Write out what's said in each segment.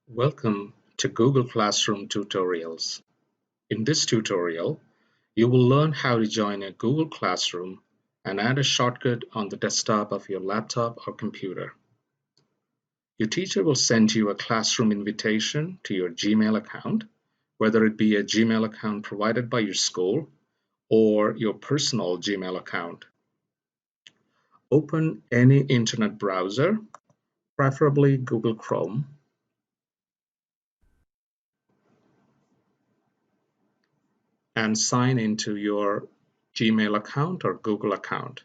Welcome to Google Classroom Tutorials. In this tutorial, you will learn how to join a Google Classroom and add a shortcut on the desktop of your laptop or computer. Your teacher will send you a classroom invitation to your Gmail account, whether it be a Gmail account provided by your school or your personal Gmail account. Open any internet browser, preferably Google Chrome, and sign into your Gmail account or Google account,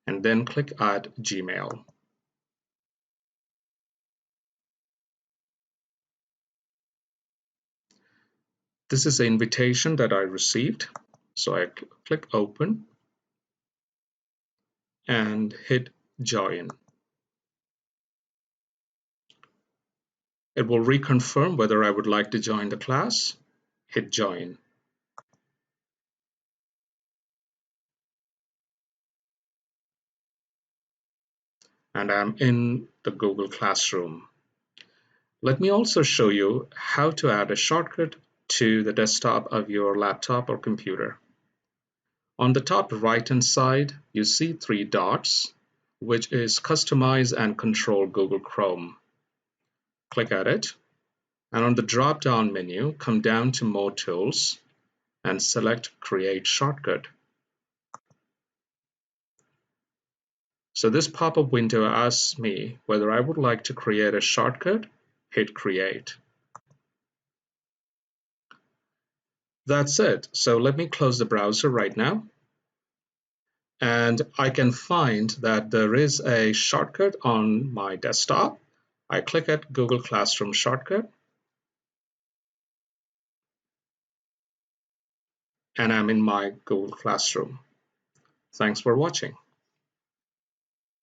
and then click Add Gmail. This is the invitation that I received, so I click Open and hit Join. It will reconfirm whether I would like to join the class. Hit Join. And I'm in the Google Classroom. Let me also show you how to add a shortcut to the desktop of your laptop or computer. On the top right-hand side, you see three dots, which is Customize and Control Google Chrome. Click at it, and on the drop-down menu, come down to More Tools and select Create Shortcut. So this pop-up window asks me whether I would like to create a shortcut. Hit Create. That's it. So let me close the browser right now. And I can find that there is a shortcut on my desktop. I click at Google Classroom Shortcut, and I'm in my Google Classroom. Thanks for watching.